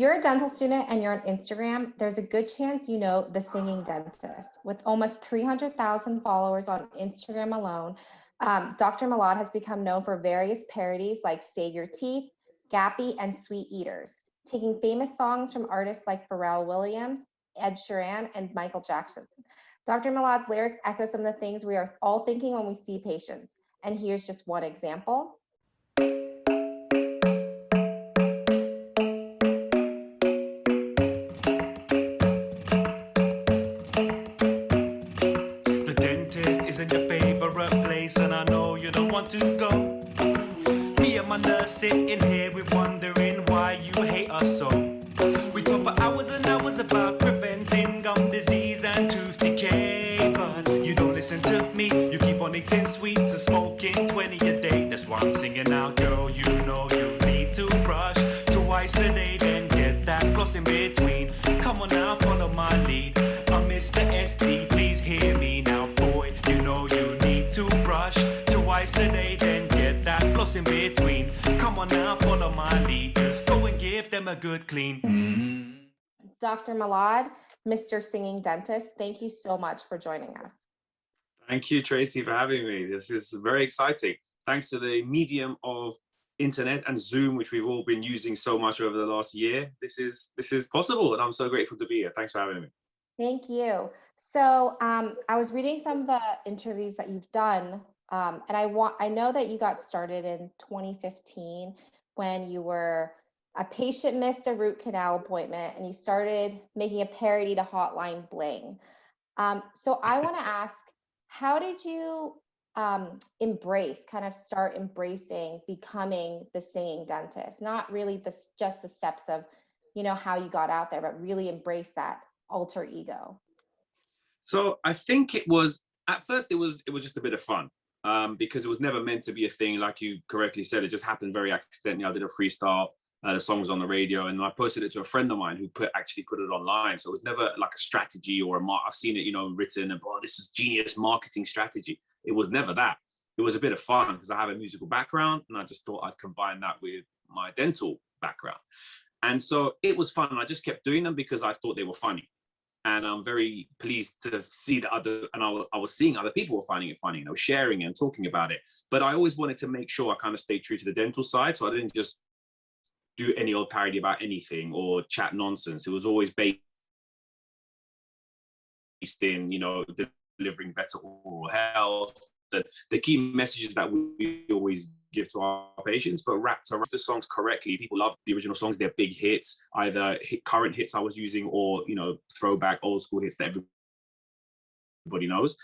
you're a dental student and you're on Instagram, there's a good chance you know the singing dentist. With almost 300,000 followers on Instagram alone, Dr. Milad has become known for various parodies like Save Your Teeth, Gappy, and Sweet Eaters, taking famous songs from artists like Pharrell Williams, Ed Sheeran, and Michael Jackson. Dr. Milad's lyrics echo some of the things we are all thinking when we see patients. And here's just one example. The dentist isn't your favorite place, and I know you don't want to go. Me and my nurse sitting here, we're wondering why you hate us so. We talk for hours and hours about preventing gum disease and tooth decay, but you don't listen to me. You keep on eating sweets and smoking 20 a day. That's why I'm singing out, girl, you know you need to brush twice a day, then get that floss in between. Come on now, follow my lead. I'm Mr. SD, please hear me now, boy. You know you need to brush twice a day, then get that floss in between. Come on now, follow my lead. Just go and give them a good clean. Dr. Milad, Mr. Singing Dentist, thank you so much for joining us. Thank you, Tracy, for having me. This is very exciting. Thanks to the medium of internet and Zoom, which we've all been using so much over the last year, this is possible, and I'm so grateful to be here. Thanks for having me. Thank you. So I was reading some of the interviews that you've done, and I know that you got started in 2015 when you were a patient missed a root canal appointment and you started making a parody to Hotline Bling. So I want to ask, how did you start embracing becoming the singing dentist? Not really just the steps of, how you got out there, but really embrace that alter ego. So I think at first it was just a bit of fun, because it was never meant to be a thing. Like you correctly said, it just happened very accidentally. I did a freestyle. The song was on the radio, and I posted it to a friend of mine who actually put it online. So it was never like a strategy or I've seen it, written and, this is genius marketing strategy. It was never that. It was a bit of fun because I have a musical background, and I just thought I'd combine that with my dental background. And so it was fun. And I just kept doing them because I thought they were funny. And I'm very pleased to see that I was seeing other people were finding it funny, and I was sharing it and talking about it. But I always wanted to make sure I kind of stayed true to the dental side. So I didn't just do any old parody about anything or chat nonsense. It was always based in, delivering better oral health, the key messages that we always give to our patients, but wrapped around the songs correctly. People love the original songs. They're big hits, either current hits I was using or, throwback old school hits that everybody knows.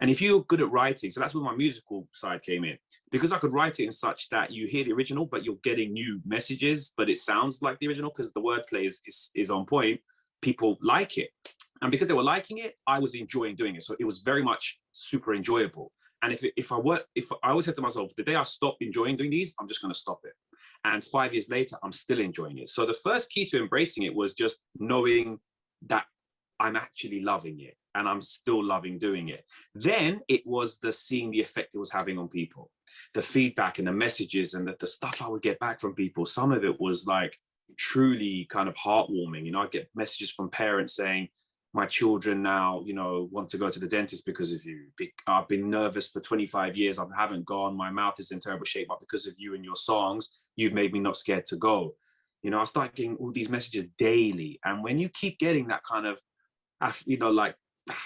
And if you're good at writing, so that's where my musical side came in, because I could write it in such that you hear the original, but you're getting new messages, but it sounds like the original because the wordplay is on point. People like it. And because they were liking it, I was enjoying doing it. So it was very much super enjoyable. And if I always said to myself, the day I stop enjoying doing these, I'm just going to stop it. And 5 years later, I'm still enjoying it. So the first key to embracing it was just knowing that I'm actually loving it and I'm still loving doing it. Then it was seeing the effect it was having on people, the feedback and the messages and the stuff I would get back from people. Some of it was like truly kind of heartwarming. I'd get messages from parents saying, my children now, want to go to the dentist because of you. I've been nervous for 25 years. I haven't gone. My mouth is in terrible shape, but because of you and your songs, you've made me not scared to go. I start getting all these messages daily. And when you keep getting that kind of, like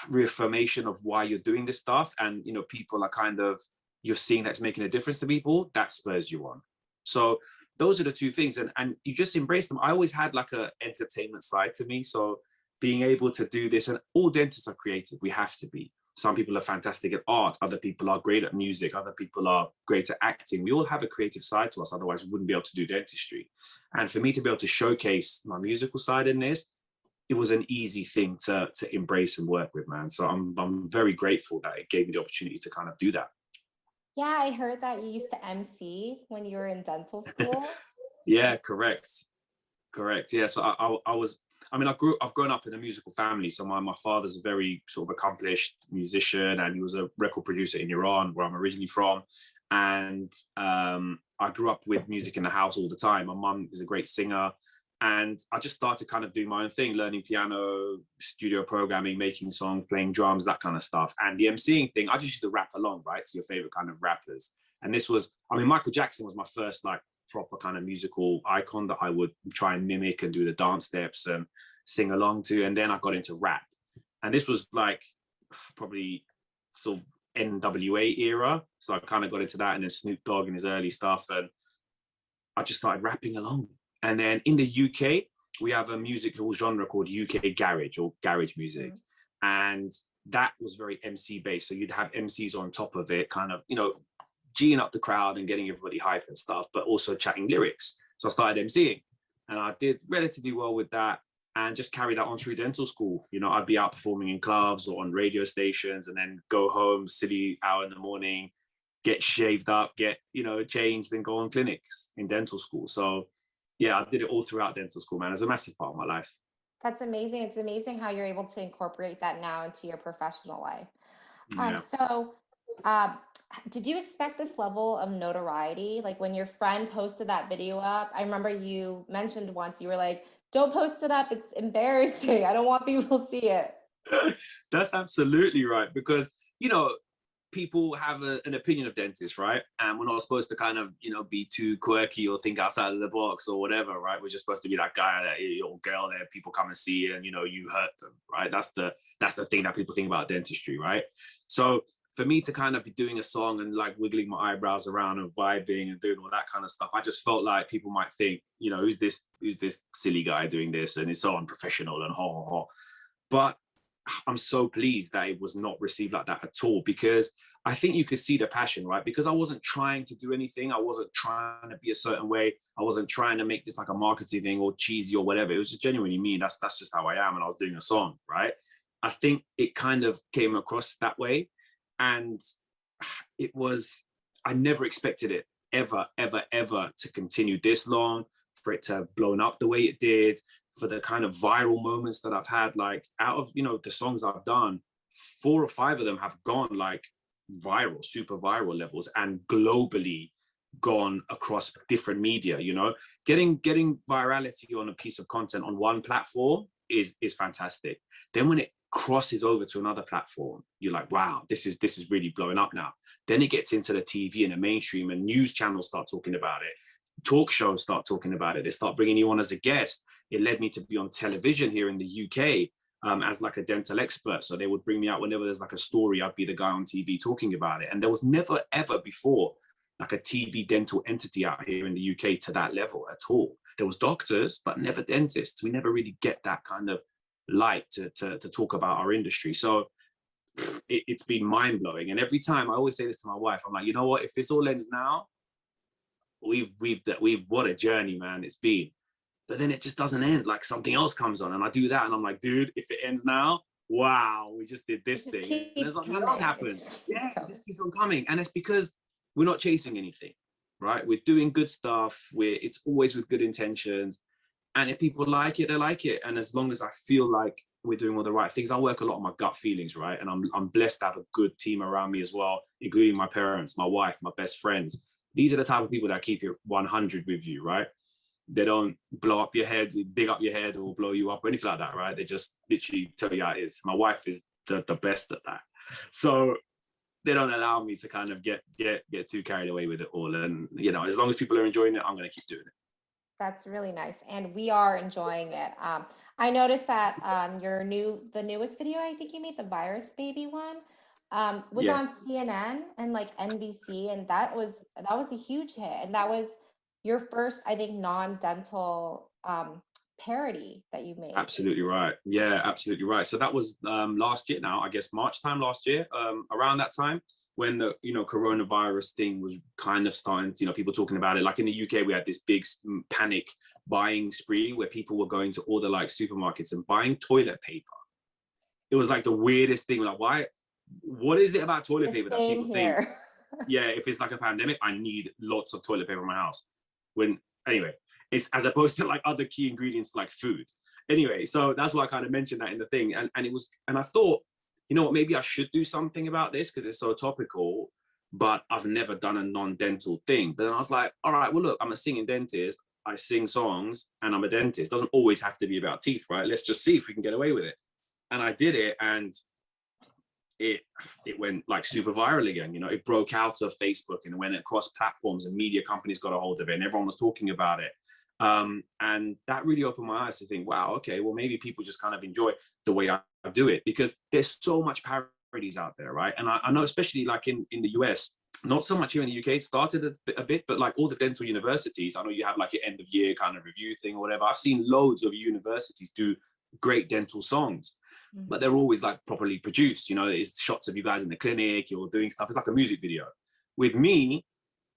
reaffirmation of why you're doing this stuff, and, people are kind of, you're seeing that's making a difference to people, that spurs you on. So those are the two things. And you just embrace them. I always had like a entertainment side to me. So being able to do this, and all dentists are creative. We have to be. Some people are fantastic at art. Other people are great at music. Other people are great at acting. We all have a creative side to us. Otherwise, we wouldn't be able to do dentistry. And for me to be able to showcase my musical side in this, it was an easy thing to embrace and work with, man. So I'm very grateful that it gave me the opportunity to kind of do that. Yeah, I heard that you used to MC when you were in dental school. Yeah, correct. Yeah, so I've grown up in a musical family. So my father's a very sort of accomplished musician, and he was a record producer in Iran, where I'm originally from. And I grew up with music in the house all the time. My mum is a great singer. And I just started kind of doing my own thing, learning piano, studio programming, making songs, playing drums, that kind of stuff. And the MCing thing, I just used to rap along, right, to your favorite kind of rappers. And this was, I mean, Michael Jackson was my first like proper kind of musical icon that I would try and mimic and do the dance steps and sing along to. And then I got into rap. And this was like probably sort of NWA era. So I kind of got into that, and then Snoop Dogg and his early stuff. And I just started rapping along. And then in the UK, we have a musical genre called UK garage or garage music. And that was very MC based. So you'd have MCs on top of it, kind of, you know, G'ing up the crowd and getting everybody hype and stuff, but also chatting lyrics. So I started MCing, and I did relatively well with that, and just carried that on through dental school. You know, I'd be out performing in clubs or on radio stations, and then go home, silly hour in the morning, get shaved up, get, you know, changed, and go on clinics in dental school. So yeah, I did it all throughout dental school, man. It's a massive part of my life. That's amazing. It's amazing how you're able to incorporate that now into your professional life. Yeah. Did you expect this level of notoriety? Like when your friend posted that video up, I remember you mentioned once, you were like, don't post it up, it's embarrassing. I don't want people to see it. That's absolutely right. Because, you know, people have an opinion of dentists, right? And we're not supposed to kind of, you know, be too quirky or think outside of the box or whatever, right? We're just supposed to be that guy, that or girl that people come and see and, you know, you hurt them, right? That's the thing that people think about dentistry, right? So for me to kind of be doing a song and like wiggling my eyebrows around and vibing and doing all that kind of stuff, I just felt like people might think, you know, who's this silly guy doing this? And it's so unprofessional and ho, ho, ho. But I'm so pleased that it was not received like that at all, because I think you could see the passion, right? Because I wasn't trying to do anything. I wasn't trying to be a certain way. I wasn't trying to make this like a marketing thing or cheesy or whatever. It was just genuinely me. That's just how I am. And I was doing a song, right? I think it kind of came across that way. And it was, I never expected it ever to continue this long, for it to have blown up the way it did, for the kind of viral moments that I've had. Like out of, you know, the songs I've done, 4 or 5 of them have gone like viral, super viral levels, and globally gone across different media. You know, getting virality on a piece of content on one platform is fantastic. Then when it crosses over to another platform, you're like, wow, this is really blowing up now. Then it gets into the TV and the mainstream, and news channels start talking about it. Talk shows start talking about it. They start bringing you on as a guest. It led me to be on television here in the UK as like a dental expert. So they would bring me out whenever there's like a story, I'd be the guy on TV talking about it. And there was never, ever before like a TV dental entity out here in the UK to that level at all. There was doctors, but never dentists. We never really get that kind of light to talk about our industry. So it's been mind-blowing. And every time I always say this to my wife, I'm like, you know what, if this all ends now, we've what a journey, man, it's been. But then it just doesn't end. Like something else comes on and I do that and I'm like, dude, if it ends now, wow, we just did this thing and there's something else happened. Yeah, it just keeps on coming. And it's because we're not chasing anything, right? We're doing good stuff. It's always with good intentions. And if people like it, they like it. And as long as I feel like we're doing all the right things, I work a lot on my gut feelings, right? And I'm blessed to have a good team around me as well, including my parents, my wife, my best friends. These are the type of people that keep it 100 with you, right? They don't blow up your head, dig up your head or blow you up or anything like that, right? They just literally tell you how it is. My wife is the best at that. So they don't allow me to kind of get too carried away with it all. And, you know, as long as people are enjoying it, I'm going to keep doing it. That's really nice. And we are enjoying it. I noticed that the newest video I think you made, the virus baby one, was on CNN and like NBC, and that was a huge hit. And that was your first, I think, non-dental parody that you made. Absolutely right. Yeah, absolutely right. So that was last year now, I guess March time last year, around that time, when the, you know, coronavirus thing was kind of starting to, you know, people talking about it. Like in the UK, we had this big panic buying spree where people were going to all the like supermarkets and buying toilet paper. It was like the weirdest thing. Like, why? What is it about toilet paper that people think? Yeah, if it's like a pandemic, I need lots of toilet paper in my house. Anyway, it's as opposed to like other key ingredients like food. Anyway, so that's why I kind of mentioned that in the thing. And I thought, you know what, maybe I should do something about this because it's so topical, but I've never done a non-dental thing. But then I was like, all right, well, look, I'm a singing dentist. I sing songs and I'm a dentist. It doesn't always have to be about teeth, right? Let's just see if we can get away with it. And I did it, and it went like super viral again. You know, it broke out of Facebook and it went across platforms, and media companies got a hold of it, and everyone was talking about it. And that really opened my eyes to think, wow, okay, well, maybe people just kind of enjoy the way I do it, because there's so much parodies out there, right? And I know, especially like in the US, not so much here in the UK, it started a bit, but like all the dental universities, I know you have like an end of year kind of review thing or whatever. I've seen loads of universities do great dental songs, but they're always like properly produced. You know, it's shots of you guys in the clinic, you're doing stuff. It's like a music video. With me,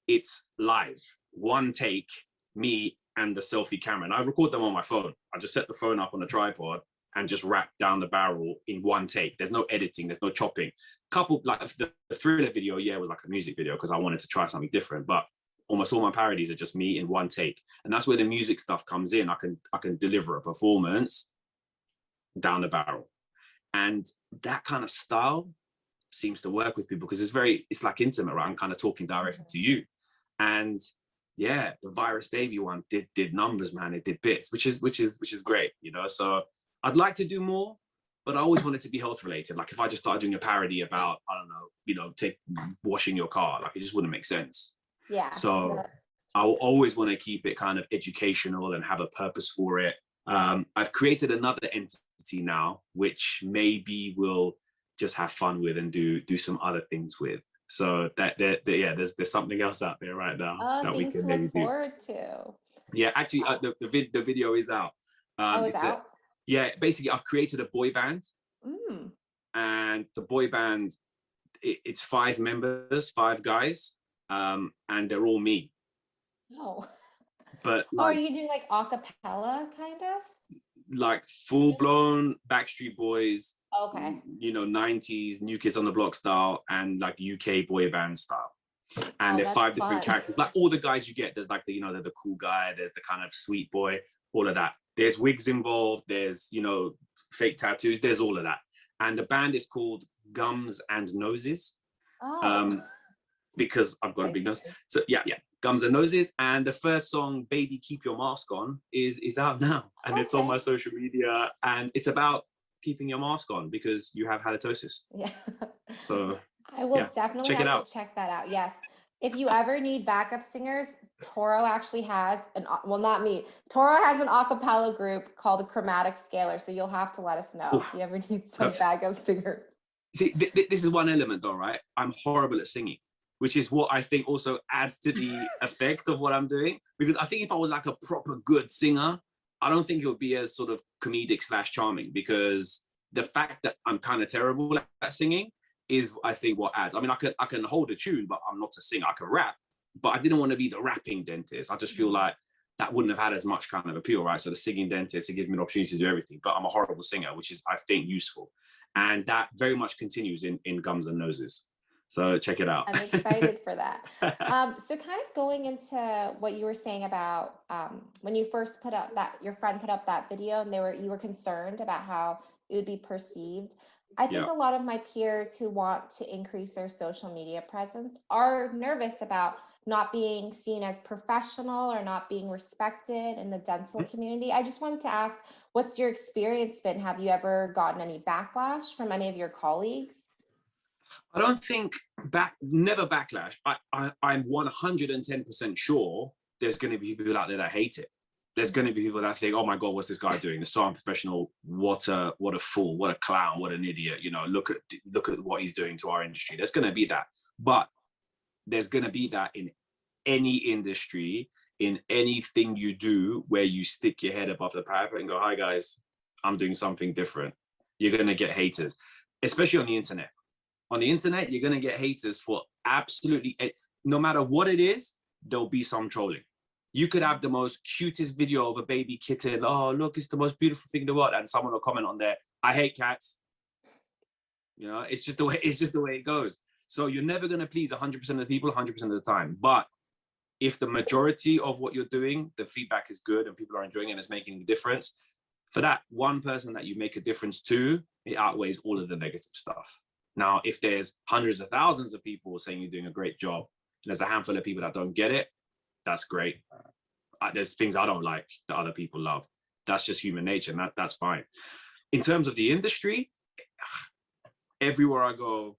it's live, one take, me and the selfie camera. And I record them on my phone. I just set the phone up on a tripod and just rap down the barrel in one take. There's no editing, there's no chopping. Couple, like the Thriller video, yeah, was like a music video because I wanted to try something different, but almost all my parodies are just me in one take. And that's where the music stuff comes in. I can deliver a performance down the barrel. And that kind of style seems to work with people because it's like intimate, right? I'm kind of talking directly to you. And yeah, the Virus Baby one did numbers, man. It did bits, which is great, you know. So I'd like to do more, but I always want it to be health related. Like if I just started doing a parody about, I don't know, you know, washing your car, like it just wouldn't make sense. Yeah. So I will always want to keep it kind of educational and have a purpose for it. I've created another entity now, which maybe we'll just have fun with and do some other things with. So there's something else out there right now that we can maybe do. Forward to. Yeah, actually, the video is out. It's out. Yeah, basically, I've created a boy band, and the boy band, it's 5 members, 5 guys, and they're all me. Oh. But like, are you doing like a cappella kind of? Like full blown Backstreet Boys. Okay. You know, 90s New Kids on the Block style and like UK boy band style. And there's 5 different characters. Like all the guys you get, there's like the cool guy, there's the kind of sweet boy, all of that. There's wigs involved, there's, you know, fake tattoos, there's all of that. And the band is called Gums and Noses. Because I've got a big nose. So yeah, Gums and Noses. And the first song, Baby Keep Your Mask On, is out now. And it's on my social media. And it's about keeping your mask on because you have halitosis. Yeah. So I will definitely have to check that out. Yes. If you ever need backup singers, Touro actually has not me. Touro has an a cappella group called the Chromatic Scalar. So you'll have to let us know if you ever need some backup singers. See, this is one element though, right? I'm horrible at singing, which is what I think also adds to the effect of what I'm doing. Because I think if I was like a proper good singer, I don't think it would be as sort of comedic / charming, because the fact that I'm kind of terrible at singing is, I think, what adds. I mean, I can hold a tune, but I'm not a singer. I can rap, but I didn't want to be the rapping dentist. I just feel like that wouldn't have had as much kind of appeal, right? So the singing dentist, it gives me an opportunity to do everything, but I'm a horrible singer, which is, I think, useful. And that very much continues in Gums and Noses. So check it out. I'm excited for that. So kind of going into what you were saying about when you first put up your friend put up that video and you were concerned about how it would be perceived. I think a lot of my peers who want to increase their social media presence are nervous about not being seen as professional or not being respected in the dental community. I just wanted to ask, what's your experience been? Have you ever gotten any backlash from any of your colleagues? I don't think never backlash. I'm 110% sure there's going to be people out there that hate it. There's going to be people that think, oh my God, what's this guy doing? It's so unprofessional. What a fool, what a clown, what an idiot. You know, look at what he's doing to our industry. There's going to be that. But there's going to be that in any industry, in anything you do where you stick your head above the parapet and go, hi guys, I'm doing something different. You're going to get haters, especially on the internet. On the internet, you're going to get haters for absolutely, no matter what it is, there'll be some trolling. You could have the most cutest video of a baby kitten. Oh, look, it's the most beautiful thing in the world. And someone will comment on there, I hate cats. You know, it's just the way it goes. So you're never going to please 100% of the people 100% of the time. But if the majority of what you're doing, the feedback is good and people are enjoying it and it's making a difference, for that one person that you make a difference to, it outweighs all of the negative stuff. Now, if there's hundreds of thousands of people saying you're doing a great job, and there's a handful of people that don't get it, that's great. there's things I don't like that other people love. That's just human nature, and that's fine. In terms of the industry, everywhere I go,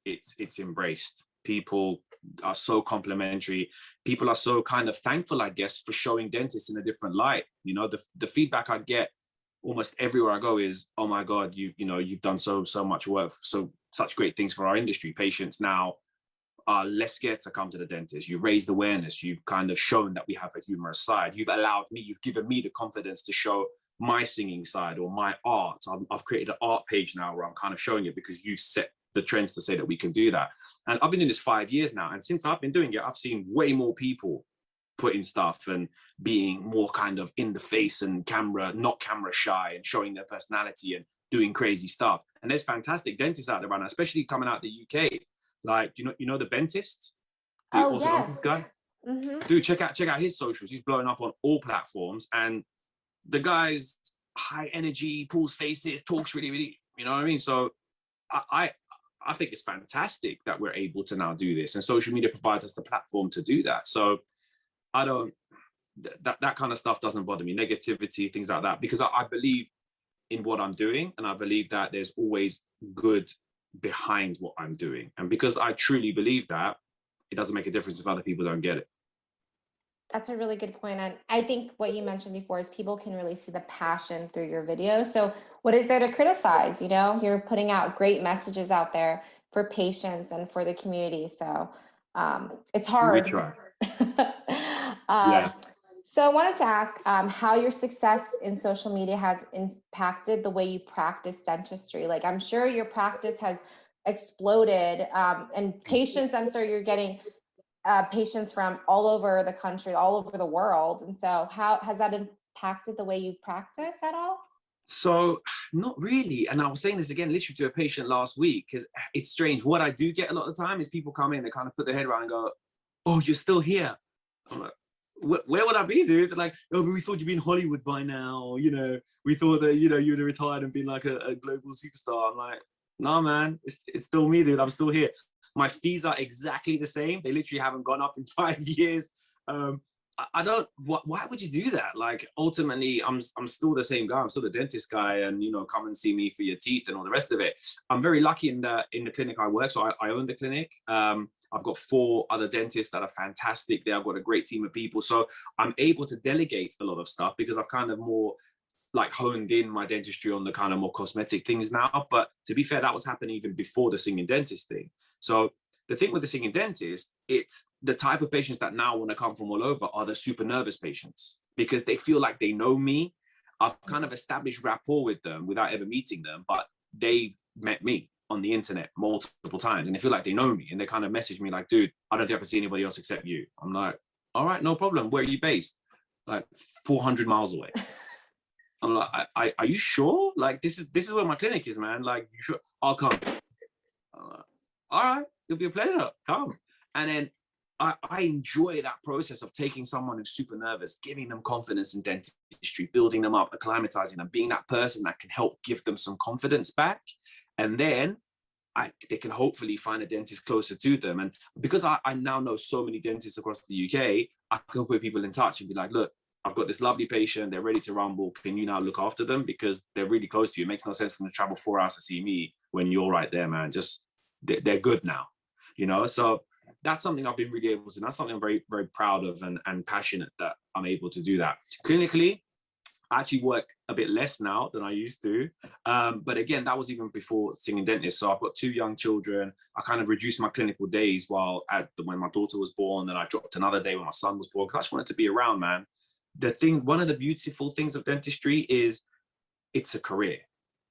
it's embraced. People are so complimentary. People are so kind of thankful, I guess, for showing dentists in a different light. You know, the feedback I get almost everywhere I go is, oh my God, you've done so much work, such great things for our industry. Patients now are less scared to come to the dentist. You raised awareness. You've kind of shown that we have a humorous side. You've given me the confidence to show my singing side or my art. I've created an art page now where I'm kind of showing it because you set the trends to say that we can do that. And I've been doing this 5 years now. And since I've been doing it, I've seen way more people putting stuff and being more kind of in the face and not camera shy, and showing their personality and doing crazy stuff. And there's fantastic dentists out there right now, especially coming out the UK. Like, you know, the dentist, the orthodontist guy. Mm-hmm. Dude, check out his socials. He's blowing up on all platforms, and the guy's high energy, pulls faces, talks really, really, you know what I mean? So I think it's fantastic that we're able to now do this, and social media provides us the platform to do that. So I don't, that kind of stuff doesn't bother me, negativity, things like that, because I believe in what I'm doing, and I believe that there's always good behind what I'm doing. And because I truly believe that, it doesn't make a difference if other people don't get it. That's a really good point. And I think what you mentioned before is people can really see the passion through your video. So what is there to criticize? You know, you're putting out great messages out there for patients and for the community. So it's hard. We try. Yeah. So I wanted to ask how your success in social media has impacted the way you practice dentistry. Like, I'm sure your practice has exploded, and patients, I'm sure you're getting patients from all over the country, all over the world. And so how has that impacted the way you practice at all? So not really. And I was saying this again, literally to a patient last week, because it's strange. What I do get a lot of the time is people come in, they kind of put their head around and go, oh, you're still here. I'm like, where would I be, dude? They're like, oh, but we thought you'd be in Hollywood by now. You know, we thought that, you know, you'd have retired and been like a global superstar. I'm like, no, man, it's still me, dude. I'm still here. My fees are exactly the same. They literally haven't gone up in 5 years. I don't, why would you do that? Like, ultimately, I'm still the same guy. I'm still the dentist guy, and, you know, come and see me for your teeth and all the rest of it. I'm very lucky in the clinic I work. So I own the clinic. I've got 4 other dentists that are fantastic there. I've got a great team of people. So I'm able to delegate a lot of stuff because I've kind of more like honed in my dentistry on the kind of more cosmetic things now. But to be fair, that was happening even before the singing dentist thing. So the thing with the singing dentist, it's the type of patients that now want to come from all over are the super nervous patients, because they feel like they know me. I've kind of established rapport with them without ever meeting them, but they've met me on the internet multiple times, and they feel like they know me, and they kind of message me like, dude, I don't think I can see anybody else except you. I'm like, all right, no problem. Where are you based? Like 400 miles away. I'm like, are you sure? Like, this is where my clinic is, man. Like, you sure? I'll come. I'm like, all right, it'll be a pleasure. Come. And then I enjoy that process of taking someone who's super nervous, giving them confidence in dentistry, building them up, acclimatizing them, being that person that can help give them some confidence back. And then they can hopefully find a dentist closer to them. And because I now know so many dentists across the UK, I can put people in touch and be like, look, I've got this lovely patient, they're ready to rumble. Can you now look after them? Because they're really close to you. It makes no sense for them to travel 4 hours to see me when you're right there, man. Just, they're good now, you know? So that's something I've been really able to, that's something I'm very, very proud of and passionate that I'm able to do that. Clinically, I actually work a bit less now than I used to. But again, that was even before singing dentist. So I've got 2 young children. I kind of reduced my clinical days when my daughter was born, then I dropped another day when my son was born, because I just wanted to be around, man. One of the beautiful things of dentistry is it's a career.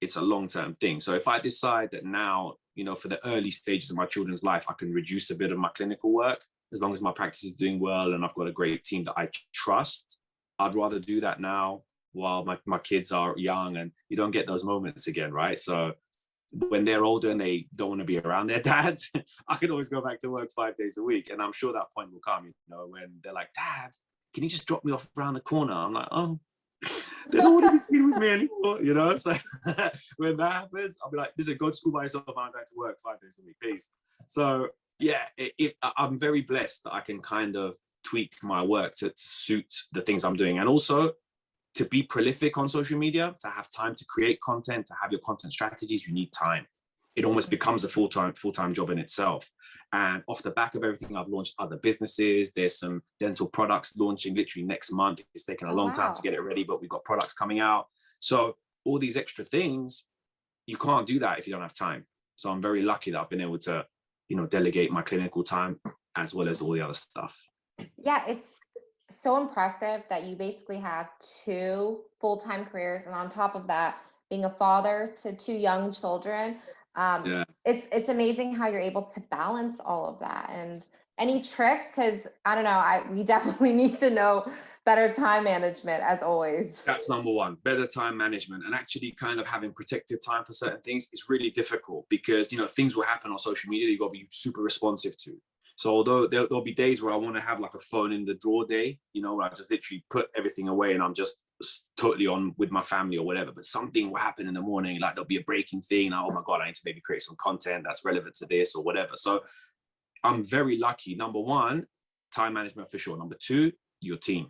It's a long-term thing. So if I decide that now, you know, for the early stages of my children's life, I can reduce a bit of my clinical work, as long as my practice is doing well and I've got a great team that I trust, I'd rather do that now while my kids are young, and you don't get those moments again, right? So when they're older and they don't want to be around their dads, I can always go back to work 5 days a week. And I'm sure that point will come, you know, when they're like, Dad, can you just drop me off around the corner? I'm like, oh, they don't want to be seen with me anymore, you know? So when that happens, I'll be like, listen, go to school by yourself. I'm going to work 5 days a week, peace. So yeah, I'm very blessed that I can kind of tweak my work to suit the things I'm doing. And also to be prolific on social media, to have time to create content, to have your content strategies, you need time. It almost becomes a full-time job in itself. And off the back of everything, I've launched other businesses. There's some dental products launching literally next month. It's taken a long time to get it ready, but we've got products coming out. So all these extra things, you can't do that if you don't have time. So I'm very lucky that I've been able to, you know, delegate my clinical time as well as all the other stuff. Yeah, it's so impressive that you basically have 2 full-time careers, and on top of that, being a father to 2 young children. Yeah. It's amazing how you're able to balance all of that. And any tricks? Because I don't know, we definitely need to know better time management as always. That's number one, better time management, and actually kind of having protected time for certain things is really difficult because, you know, things will happen on social media you've got to be super responsive to. So although there'll be days where I want to have like a phone in the drawer day, you know, where I just literally put everything away and I'm just totally on with my family or whatever, but something will happen in the morning, like there'll be a breaking thing. Oh my God, I need to maybe create some content that's relevant to this or whatever. So I'm very lucky. Number one, time management for sure. Number two, your team.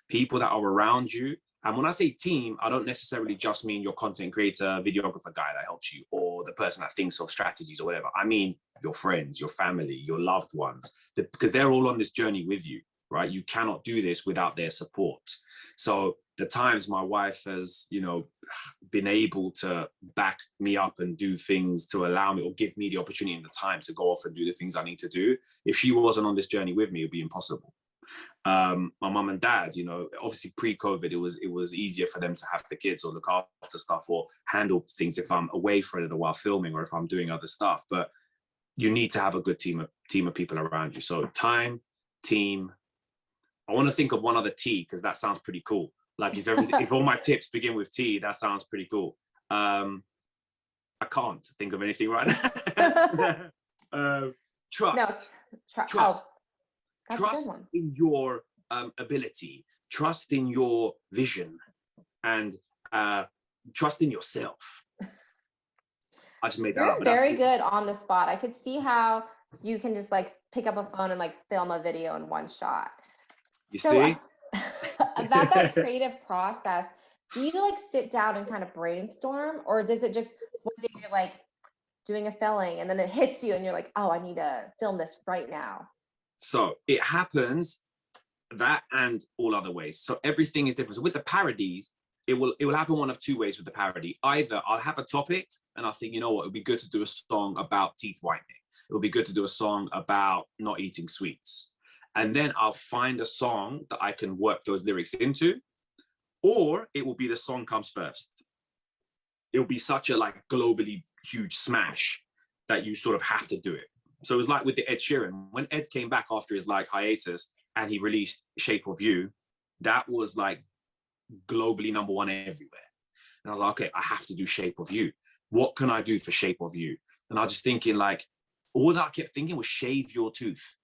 People that are around you. And when I say team, I don't necessarily just mean your content creator, videographer guy that helps you, or the person that thinks of strategies or whatever. I mean your friends, your family, your loved ones, because they're all on this journey with you, right? You cannot do this without their support. So the times my wife has, you know, been able to back me up and do things to allow me or give me the opportunity and the time to go off and do the things I need to do, if she wasn't on this journey with me, it'd be impossible. My mum and dad, you know, obviously pre-COVID, it was easier for them to have the kids or look after stuff or handle things if I'm away for a little while filming or if I'm doing other stuff. But you need to have a good team of people around you. So time, team. I want to think of one other T because that sounds pretty cool. Like if all my tips begin with T, that sounds pretty cool. I can't think of anything right now. Trust. No, trust. That's Trust in your ability, trust in your vision, and trust in yourself. I just made that up. You're very good on the spot. I could see how you can just like pick up a phone and like film a video in one shot. You see? About that creative process, do you like sit down and kind of brainstorm, or does it just one day you're like doing a filling and then it hits you and you're like, oh, I need to film this right now? So it happens that and all other ways. So everything is different. So with the parodies, it will happen one of 2 ways with the parody. Either I'll have a topic and I'll think, you know what, it would be good to do a song about teeth whitening. It would be good to do a song about not eating sweets. And then I'll find a song that I can work those lyrics into, or it will be the song comes first. It will be such a like globally huge smash that you sort of have to do it. So it was like with the Ed Sheeran, when Ed came back after his like hiatus and he released Shape of You, that was like globally #1 everywhere. And I was like, okay, I have to do Shape of You. What can I do for Shape of You? And I was just thinking like, all that I kept thinking was shave your tooth.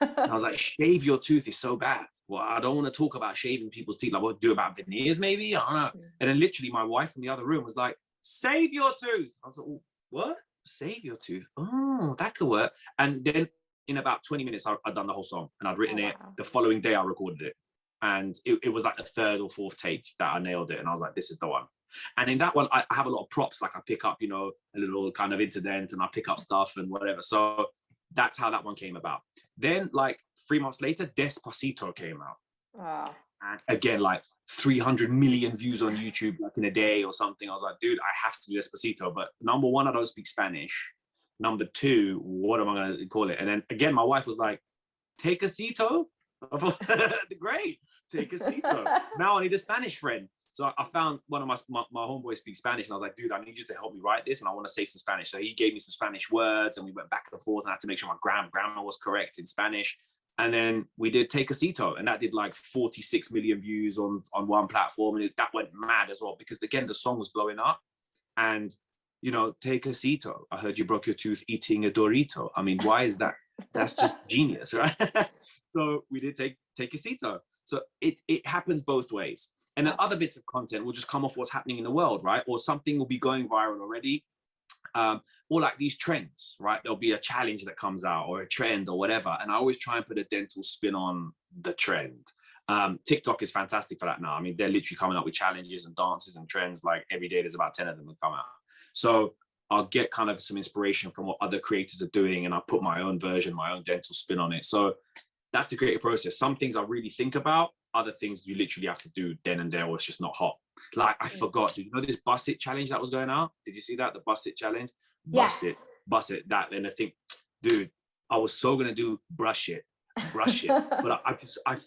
And I was like, shave your tooth is so bad. Well, I don't want to talk about shaving people's teeth. Like, what do about veneers maybe? I don't know. And then literally my wife in the other room was like, save your tooth. I was like, oh, what? Save your tooth. Oh, that could work. And then in about 20 minutes, I'd done the whole song and I'd written it. The following day, I recorded it. And it was like the 3rd or 4th take that I nailed it. And I was like, this is the one. And in that one, I have a lot of props. Like I pick up, you know, a little kind of indent and I pick up stuff and whatever. So that's how that one came about. Then like 3 months later, Despacito came out. Wow. And again, like 300 million views on YouTube like in a day or something. I was like, dude, I have to do Despacito. But #1, I don't speak Spanish. #2, what am I going to call it? And then again, my wife was like, take a cito. Great, take a cito. Now I need a Spanish friend. So I found one of my homeboys speaks Spanish and I was like, dude, I need you to help me write this and I want to say some Spanish. So he gave me some Spanish words and we went back and forth and I had to make sure my grammar was correct in Spanish. And then we did Take a Cito and that did like 46 million views on one platform. And that went mad as well because again, the song was blowing up. And, you know, Take a Cito. I heard you broke your tooth eating a Dorito. I mean, why is that? That's just genius, right? So we did Take a Cito. So it happens both ways. And then other bits of content will just come off what's happening in the world, right? Or something will be going viral already. or like these trends, right? There'll be a challenge that comes out or a trend or whatever. And I always try and put a dental spin on the trend. TikTok is fantastic for that now. I mean, they're literally coming up with challenges and dances and trends. Like every day there's about 10 of them that come out. So I'll get kind of some inspiration from what other creators are doing, and I'll put my own version, my own dental spin on it. So that's the creative process. Some things I really think about, other things you literally have to do then and there, or it's just not hot. Like I forgot, did you know this bus it challenge that was going out? Did you see that? The bus it challenge? Yes. Bus it, that. And I think, dude, I was so gonna do brush it, but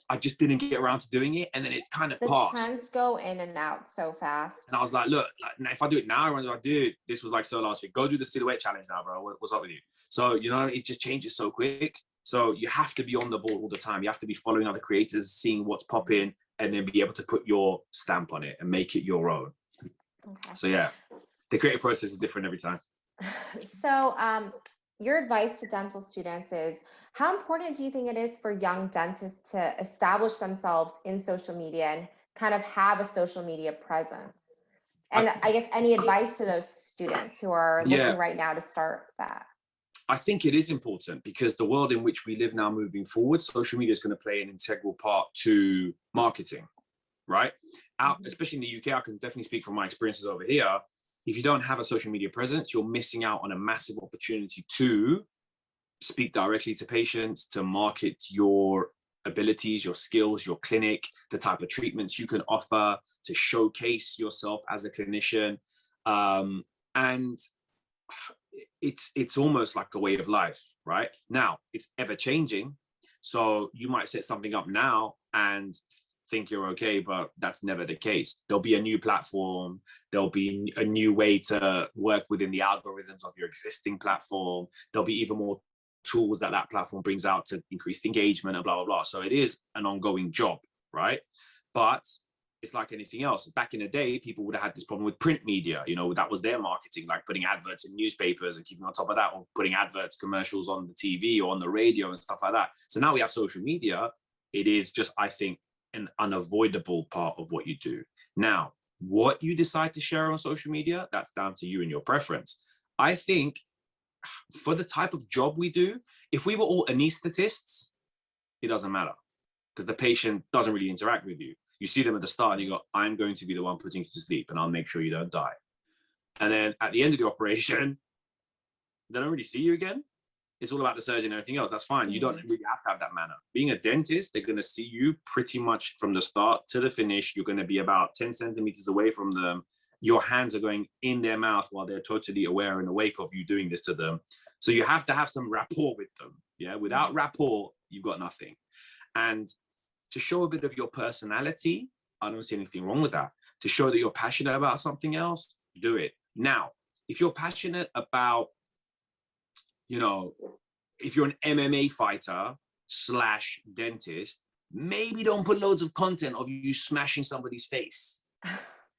I just didn't get around to doing it, and then it kind of passed. The trends go in and out so fast. And I was like, look, like, if I do it now, everyone's like, dude, this was like so last week. Go do the silhouette challenge now, bro. What's up with you? So, you know, it just changes so quick. So you have to be on the ball all the time. You have to be following other creators, seeing what's popping, and then be able to put your stamp on it and make it your own. Okay. So yeah, the creative process is different every time. So your advice to dental students is, how important do you think it is for young dentists to establish themselves in social media and kind of have a social media presence? And I guess any advice to those students who are looking right now to start that? I think it is important because the world in which we live now moving forward, social media is going to play an integral part to marketing, right? Especially in the UK, I can definitely speak from my experiences over here. If you don't have a social media presence, you're missing out on a massive opportunity to speak directly to patients, to market your abilities, your skills, your clinic, the type of treatments you can offer, to showcase yourself as a clinician. And it's almost like a way of life, right? Now, it's ever changing. So you might set something up now and think you're okay, but that's never the case. There'll be a new platform. There'll be a new way to work within the algorithms of your existing platform. There'll be even more tools that platform brings out to increase the engagement and blah, blah, blah. So it is an ongoing job, right? But it's like anything else. Back in the day, people would have had this problem with print media. You know, that was their marketing, like putting adverts in newspapers and keeping on top of that, or putting adverts, commercials on the TV or on the radio and stuff like that. So now we have social media. It is just, I think, an unavoidable part of what you do. Now, what you decide to share on social media, that's down to you and your preference. I think for the type of job we do, if we were all anesthetists, it doesn't matter because the patient doesn't really interact with you. You see them at the start and you go, I'm going to be the one putting you to sleep and I'll make sure you don't die. And then at the end of the operation, they don't really see you again. It's all about the surgeon and everything else. That's fine. You don't really have to have that manner. Being a dentist, they're going to see you pretty much from the start to the finish. You're going to be about 10 centimeters away from them. Your hands are going in their mouth while they're totally aware and awake of you doing this to them. So you have to have some rapport with them. Yeah. Without rapport, you've got nothing. And to show a bit of your personality, I don't see anything wrong with that. To show that you're passionate about something else, do it. Now, if you're passionate about, you know, if you're an MMA fighter / dentist, maybe don't put loads of content of you smashing somebody's face.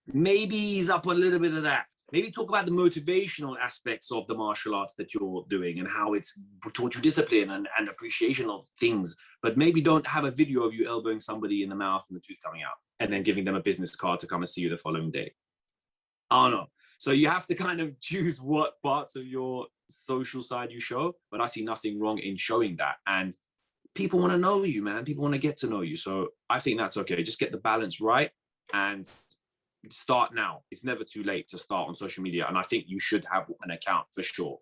Maybe ease up a little bit of that. Maybe talk about the motivational aspects of the martial arts that you're doing and how it's taught you discipline and appreciation of things. But maybe don't have a video of you elbowing somebody in the mouth and the tooth coming out and then giving them a business card to come and see you the following day. I don't know. So you have to kind of choose what parts of your social side you show, but I see nothing wrong in showing that. And people want to know you, man. People want to get to know you. So I think that's okay. Just get the balance right and start now. It's never too late to start on social media. And I think you should have an account for sure.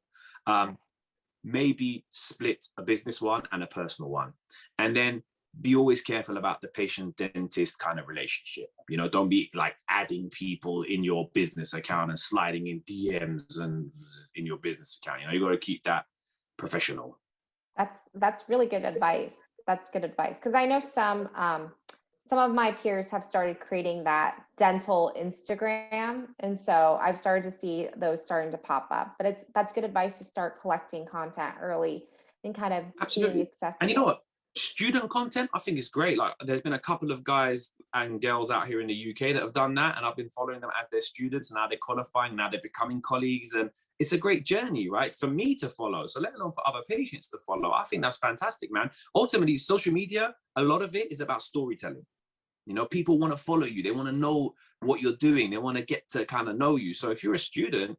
Maybe split a business one and a personal one. And then be always careful about the patient-dentist kind of relationship. You know, don't be like adding people in your business account and sliding in DMs and in your business account. You know, you got to keep that professional. That's really good advice. That's good advice. Because I know some of my peers have started creating that dental Instagram. And so I've started to see those starting to pop up. But that's good advice to start collecting content early and kind of being accessible. And you know what? Student content, I think is great. Like there's been a couple of guys and girls out here in the UK that have done that, and I've been following them as their students, and now they're qualifying, now they're becoming colleagues, and it's a great journey, right? For me to follow, so let alone for other patients to follow. I think that's fantastic, man. Ultimately, social media, a lot of it is about storytelling. You know, people want to follow you. They want to know what you're doing. They want to get to kind of know you. So if you're a student,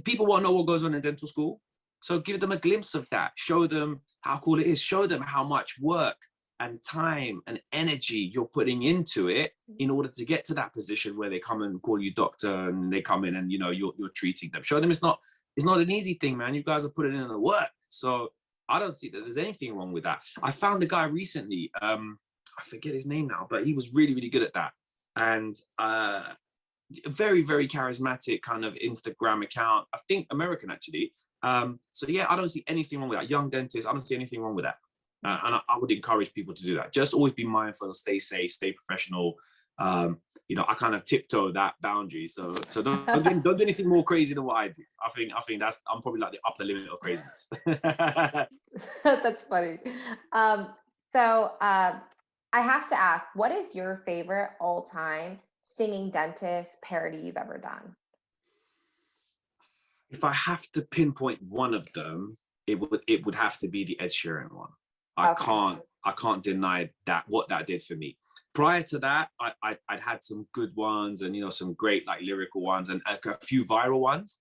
people won't know what goes on in dental school. So give them a glimpse of that. Show them how cool it is. Show them how much work and time and energy you're putting into it in order to get to that position where they come and call you doctor and they come in and, you know, you're treating them. Show them it's not an easy thing, man. You guys are putting in the work. So I don't see that there's anything wrong with that. I found a guy recently, I forget his name now, but he was really, really good at that. And a very, very charismatic kind of Instagram account. I think American, actually. So yeah, I don't see anything wrong with that. Young dentist, I don't see anything wrong with that. And I would encourage people to do that. Just always be mindful, stay safe, stay professional. You know, I kind of tiptoe that boundary. So don't do anything more crazy than what I do. I think I'm probably like the upper limit of craziness. That's funny. So I have to ask, what is your favorite all-time singing dentist parody you've ever done? If I have to pinpoint one of them, it would have to be the Ed Sheeran one. I can't deny that, what that did for me. Prior to that, I'd had some good ones and, you know, some great like lyrical ones and a few viral ones.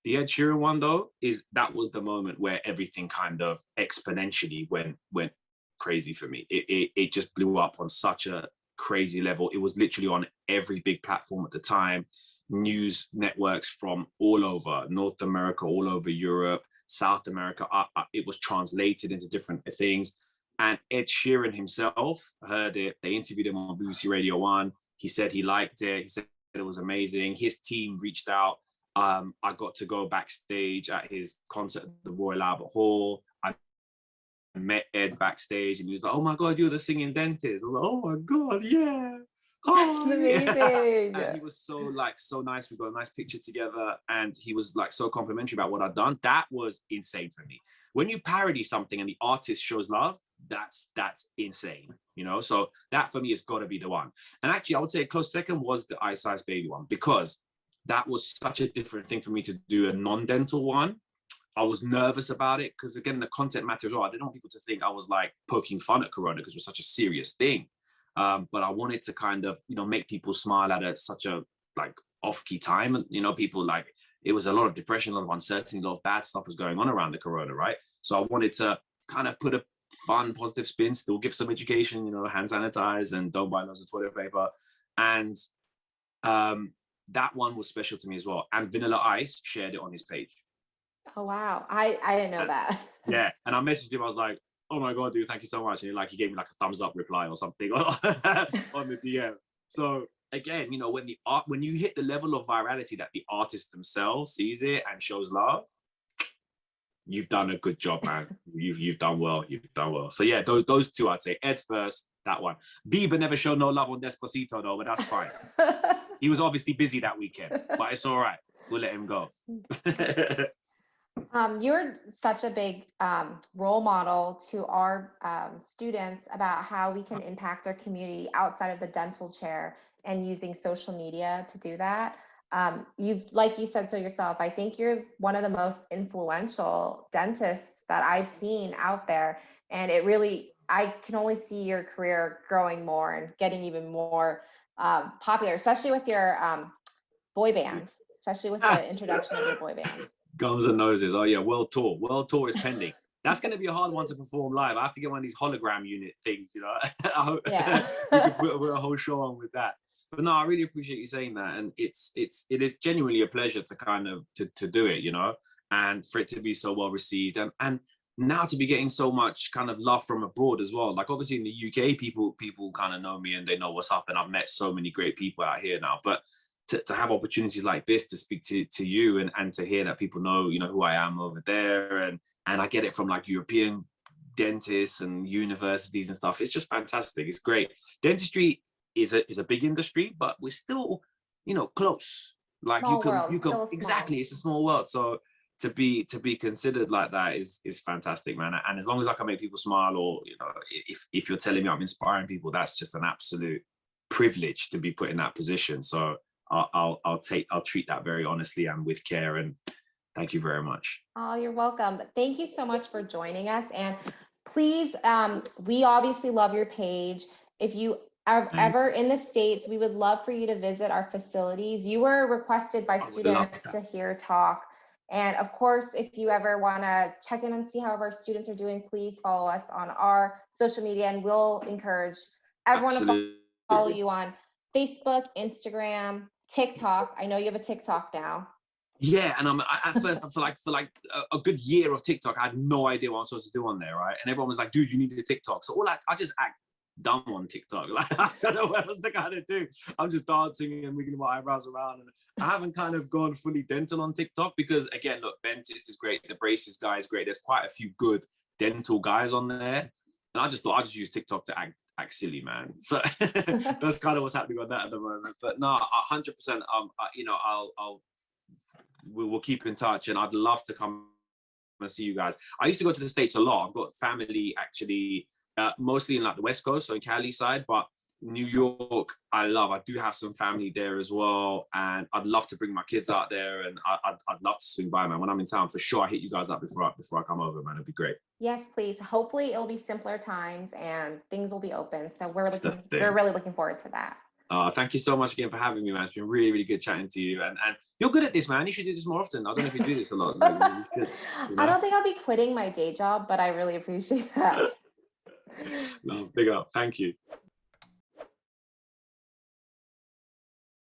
The Ed Sheeran one though, that was the moment where everything kind of exponentially went crazy for me. It just blew up on such a crazy level. It was literally on every big platform at the time. News networks from all over North America, all over Europe, South America. It was translated into different things. And Ed Sheeran himself heard it. They interviewed him on BBC Radio 1. He said he liked it. He said it was amazing. His team reached out. I got to go backstage at his concert at the Royal Albert Hall. I met Ed backstage and he was like, "Oh my God, you're the singing dentist." I was like, "Oh my God, yeah. Oh, that's amazing." And he was so nice. We got a nice picture together and he was like so complimentary about what I'd done. That was insane for me. When you parody something and the artist shows love, that's insane, you know? So that for me has got to be the one. And actually I would say a close second was the Ice Ice Baby one, because that was such a different thing for me to do a non-dental one. I was nervous about it because again, the content matters as well. I didn't want people to think I was like poking fun at Corona because it was such a serious thing. But I wanted to kind of, you know, make people smile at such a like off-key time. And, you know, people like, it was a lot of depression, a lot of uncertainty, a lot of bad stuff was going on around the Corona, right? So I wanted to kind of put a fun, positive spin, still give some education, you know, hand sanitize and don't buy loads of toilet paper. And that one was special to me as well. And Vanilla Ice shared it on his page. Oh, wow. I didn't know that. Yeah. And I messaged him, I was like, "Oh my God, dude, thank you so much." And he gave me like a thumbs up reply or something on the DM. So again, you know, when you hit the level of virality that the artist themselves sees it and shows love, you've done a good job, man. You've done well. You've done well. So yeah, those two I'd say. Ed first, that one. Bieber never showed no love on Despacito though, but that's fine. He was obviously busy that weekend, but it's all right. We'll let him go. You're such a big role model to our students about how we can impact our community outside of the dental chair and using social media to do that. Like you said so yourself, I think you're one of the most influential dentists that I've seen out there. And it really, I can only see your career growing more and getting even more popular, especially with your boy band, especially with the introduction of your boy band. Guns and Noses. Oh yeah, world tour is pending. That's going to be a hard one to perform live. I have to get one of these hologram unit things, you know. Yeah. We could put a whole show on with that. But no, I really appreciate you saying that, and it is genuinely a pleasure to kind of to do it, you know, and for it to be so well received, and now to be getting so much kind of love from abroad as well. Like obviously in the UK, people kind of know me and they know what's up, and I've met so many great people out here now, but to have opportunities like this to speak to you and to hear that people know, you know, who I am over there, and I get it from like European dentists and universities and stuff. It's just fantastic. It's great. Dentistry is a big industry, but we're still, you know, close. Like Small you world, can exactly. It's a small world. So to be considered like that is fantastic, man. And as long as I can make people smile, or you know, if you're telling me I'm inspiring people, that's just an absolute privilege to be put in that position. So I'll treat that very honestly and with care, and thank you very much. Oh, you're welcome. Thank you so much for joining us. And please, we obviously love your page. If you ever in the States, we would love for you to visit our facilities. You were requested by I would love students that. to hear talk. And of course, if you ever want to check in and see how our students are doing, please follow us on our social media, and we'll encourage everyone to follow Absolutely. you on Facebook, Instagram, TikTok. I know you have a TikTok now. Yeah, and at first, for like a good year of TikTok, I had no idea what I was supposed to do on there, right? And everyone was like, "Dude, you need a TikTok." So I just act dumb on TikTok. Like, I don't know what else to kind of do. I'm just dancing and wiggling my eyebrows around, and I haven't kind of gone fully dental on TikTok because, again, look, dentist is great, the braces guy is great. There's quite a few good dental guys on there, and I just thought I'd just use TikTok to act silly, man. So that's kind of what's happening on that at the moment. But no, 100%. You know, we'll keep in touch, and I'd love to come and see you guys. I used to go to the States a lot. I've got family actually, mostly in like the West Coast, so in Cali side, but New York, I do have some family there as well, and I'd love to bring my kids out there, and I'd love to swing by, man. When I'm in town, for sure, I hit you guys up before I come over, man. It'd be great. Yes, please. Hopefully it'll be simpler times and things will be open. So we're That's the we're thing. really looking forward to that. Thank you so much again for having me, man. It's been really, really good chatting to you. And you're good at this, man. You should do this more often. I don't know if you do this a lot. Maybe you should, you know? I don't think I'll be quitting my day job, but I really appreciate that. No, big up. Thank you.